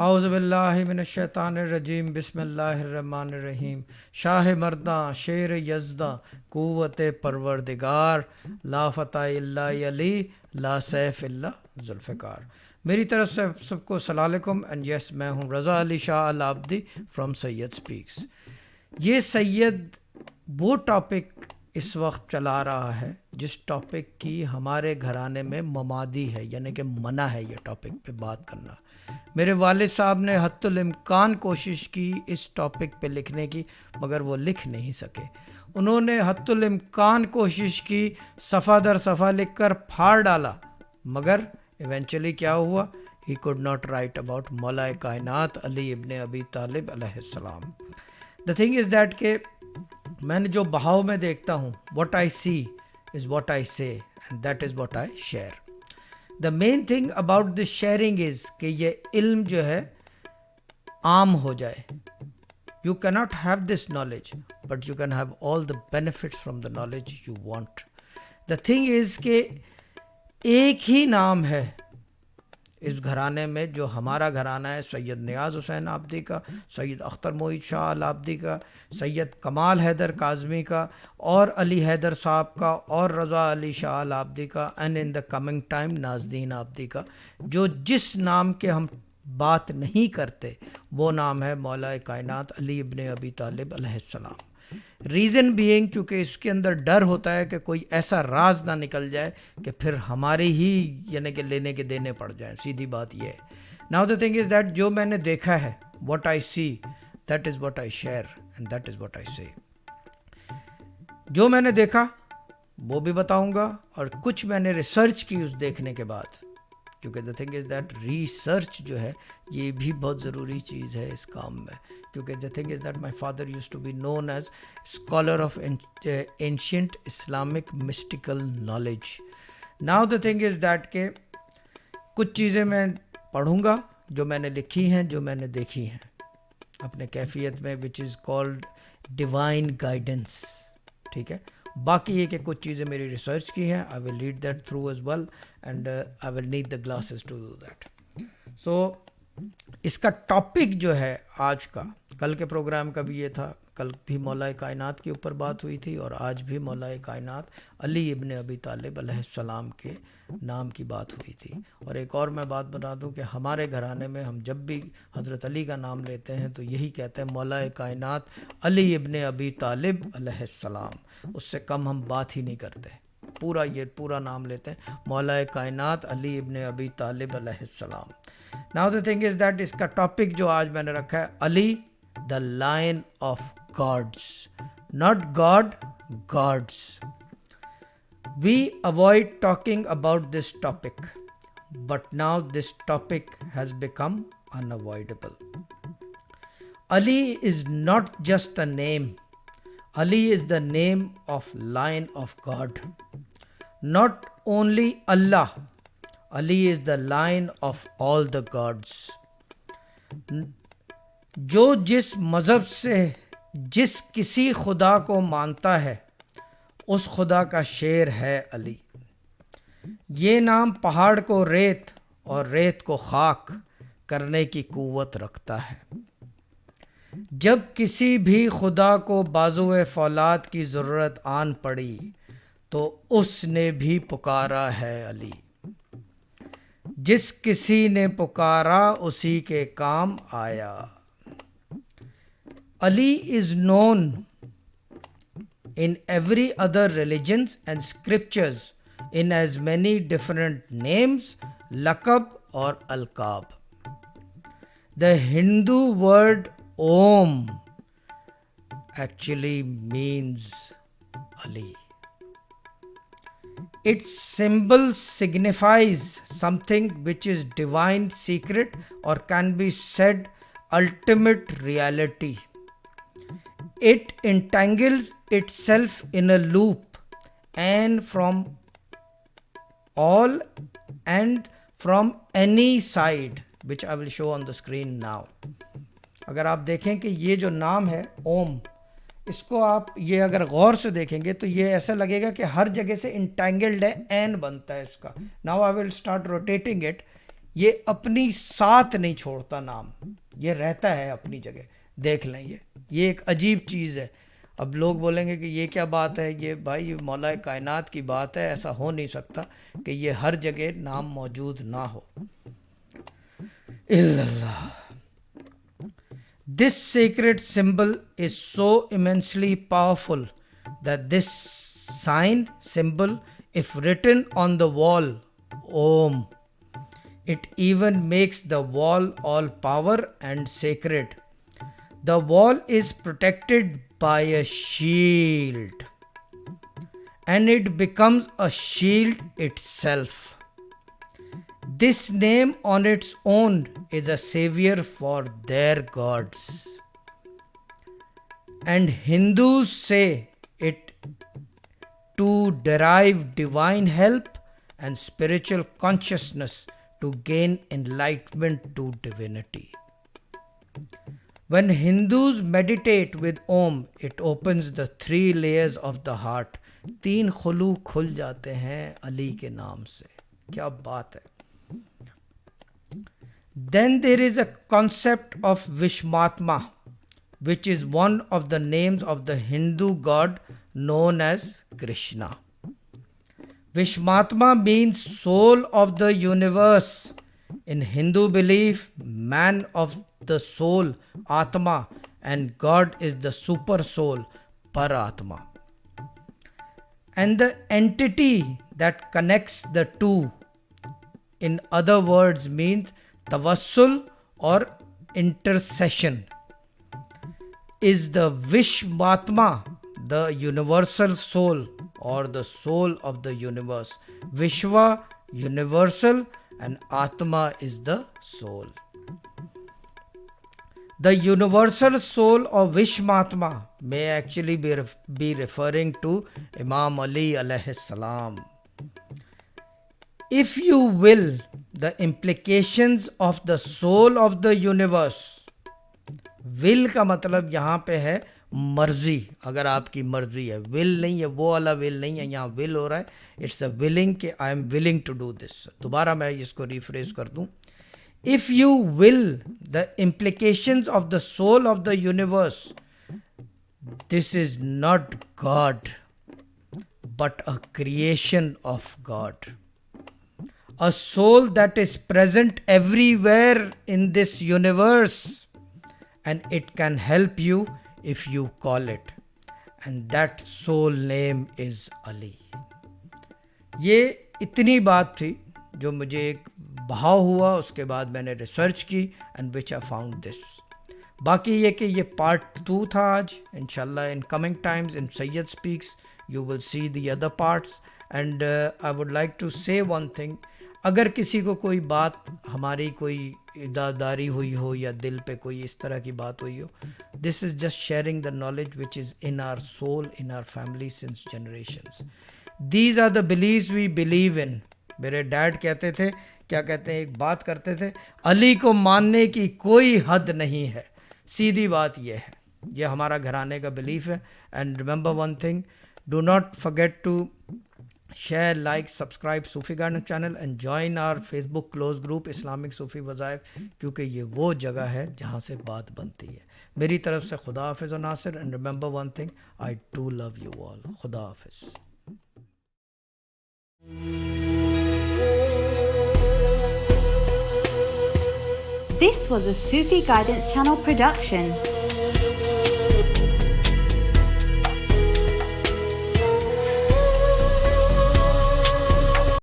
औज़ुबिल्लाहि मिनश्शैतानिर्रजीम बिस्मिल्लाहिर्रहमानिर्रहीम। शाह मर्दां शेर यज़दां क़ुव्वत परवरदिगार, ला फ़ता इल्ला अली ला सैफ़ इल्ला ज़ुल्फ़िकार। मेरी तरफ से सबको अस्सलाम वालेकुम एंड यस, मैं हूँ रज़ा अली शाह अल आबदी फ्रॉम सैयद स्पीक्स। ये सैयद वो टॉपिक इस वक्त चला रहा है जिस टॉपिक की हमारे घराने में ममादी है, यानी कि मना है ये टॉपिक पे बात करना। मेरे वालिद साहब ने हत्तुल इम्कान कोशिश की इस टॉपिक पे लिखने की, मगर वो लिख नहीं सके। उन्होंने हत्तुल इम्कान कोशिश की, सफ़ा दर सफ़ा लिख कर फाड़ डाला, मगर इवेंचुअली क्या हुआ, he could not right about मौला कायनात अली इब्ने अबी तालिब अलैहिस्सलाम। द थिंग इज़ दैट के मैंने जो बहाव में देखता हूँ, what I see is what I say and that is what I share. The main thing about this sharing is कि ये इल्म जो है आम हो जाए। You cannot have this knowledge but you can have all the benefits from the knowledge you want. The thing is कि एक ही नाम है इस घराने में, जो हमारा घराना है, सैयद नियाज़ हुसैन आबदी का, सैयद अख्तर मोहित शाह अल आबदी का, सैयद कमाल हैदर काज़मी का, और अली हैदर साहब का, और रज़ा अली शाह अल आबदी का, and in the coming time Nazdeen Abdi का। जो जिस नाम के हम बात नहीं करते वो नाम है मौला कायनात अली इब्ने अबी तालिब अलैहिस्सलाम। रीज़न बीइंग, क्योंकि इसके अंदर डर होता है कि कोई ऐसा राज ना निकल जाए कि फिर हमारे ही यानी कि लेने के देने पड़ जाए। सीधी बात यह है। Now the thing is that जो मैंने देखा है, what I see that is what I share and that is what I से। जो मैंने देखा वो भी बताऊंगा, और कुछ मैंने रिसर्च की उस देखने के बाद, क्योंकि the thing is that research जो है ये भी बहुत ज़रूरी चीज़ है इस काम में। क्योंकि the thing is that my father use to be known as scholar of ancient Islamic mystical knowledge. Now the thing is that के कुछ चीज़ें मैं पढ़ूँगा जो मैंने लिखी हैं, जो मैंने देखी हैं अपने कैफियत में, which is called divine guidance. ठीक है, बाकी ये कि कुछ चीज़ें मेरी रिसर्च की हैं, I will read that through as well and I will need the glasses to do that. So इसका टॉपिक जो है आज का, कल के प्रोग्राम का भी ये था, कल भी मौला कायनात के ऊपर बात हुई थी और आज भी मौला कायनात अली इब्ने अबी तालिब अलैहिस्सलाम के नाम की बात हुई थी। और एक और मैं बात बता दूं कि हमारे घराने में हम जब भी हज़रत अली का नाम लेते हैं तो यही कहते हैं मौला कायनात अली इब्ने अबी तालिब अलैहिस्सलाम। उससे कम हम बात ही नहीं करते, पूरा नाम लेते हैं, मौला कायनात अली इब्ने अबी तालिब अलैहिस्सलाम। Now the thing is that इसका टॉपिक जो आज मैंने रखा है, Ali the lion of gods, not god, gods. We avoid talking about this topic, but now this topic has become unavoidable. Ali is not just a name. Ali is the name of Lion of God. Not only Allah, Ali is the Lion of all the gods. जो जिस मज़हब से जिस किसी खुदा को मानता है उस खुदा का शेर है अली। ये नाम पहाड़ को रेत और रेत को खाक करने की कुव्वत रखता है। जब किसी भी खुदा को बाजुए फौलाद की ज़रूरत आन पड़ी तो उसने भी पुकारा है अली। जिस किसी ने पुकारा उसी के काम आया। Ali is known in every other religions and scriptures in as many different names, lakab or alqab. The Hindu word Om actually means Ali. Its symbol signifies something which is divine secret or can be said ultimate reality. It entangles itself in a loop and from all and from any side, which I will show on the screen now. अगर आप देखें कि ये जो नाम है ओम, इसको आप ये अगर गौर से देखेंगे तो ये ऐसा लगेगा कि हर जगह से इंटेंगल्ड है, एन बनता है इसका। Now I will start rotating it. ये अपनी साथ नहीं छोड़ता नाम, ये रहता है अपनी जगह। देख लें, ये एक अजीब चीज़ है। अब लोग बोलेंगे कि ये क्या बात है, ये भाई मौला कायनात की बात है, ऐसा हो नहीं सकता कि ये हर जगह नाम मौजूद ना हो। इल्लल्लाह। This sacred symbol is so immensely powerful that this sign symbol, if written on the wall, Om, it even makes the wall all power and sacred. The wall is protected by a shield, and it becomes a shield itself. This name on its own is a savior for their gods. And Hindus say it to derive divine help and spiritual consciousness to gain enlightenment to divinity. When Hindus meditate with Om, it opens the 3 layers of the heart. 3 खुलू खुल जाते हैं अली के नाम से। क्या बात है। Then there is a concept of Vishmatma, which is one of the names of the Hindu god known as Krishna. Vishmatma means soul of the universe. In Hindu belief, man of the soul, Atma, and God is the super soul, Paratma. And the entity that connects the two, in other words, means tawassul or intercession, is the Vishmatma, the universal soul or the soul of the universe. Vishwa, universal, and Atma is the soul. The universal soul of Vishmatma may actually be referring to Imam Ali alayhi salam. If you will, the implications of the soul of the universe, will का मतलब यहाँ पे है मर्जी, अगर आपकी मर्जी है, will नहीं है, वो वाला will नहीं है, यहाँ will हो रहा है, it's a willing कि I am willing to do this. दोबारा मैं इसको रिफ्रेश कर दूँ. If you will, the implications of the soul of the universe, this is not God, but a creation of God. A soul that is present everywhere in this universe, and it can help you if you call it. And that soul name is Ali. ये इतनी बात थी जो मुझे एक बहाव हुआ, उसके बाद मैंने रिसर्च की and which I found this. बाकी ये कि ये पार्ट 2 था आज. इंशाल्लाह in coming times in Syed speaks you will see the other parts. And I would like to say one thing. अगर किसी को कोई बात, हमारी कोई इदादारी हुई हो या दिल पे कोई इस तरह की बात हुई हो, this is just sharing the knowledge which is in our soul, in our family since generations. These are the believes we believe in. मेरे डैड कहते थे, क्या कहते हैं, एक बात करते थे, अली को मानने की कोई हद नहीं है. सीधी बात यह है, ये हमारा घराने का बिलीफ है. And remember one thing, do not forget to share, like, subscribe Sufi Garden channel and join our Facebook close group Islamic सूफ़ी वज़ाइफ, क्योंकि ये वो जगह है जहाँ से बात बनती है. मेरी तरफ से खुदा हाफ़िज़ और नासिर. And remember one thing, I do love you all. खुदा हाफ़िज़. This was a Sufi Guidance Channel production.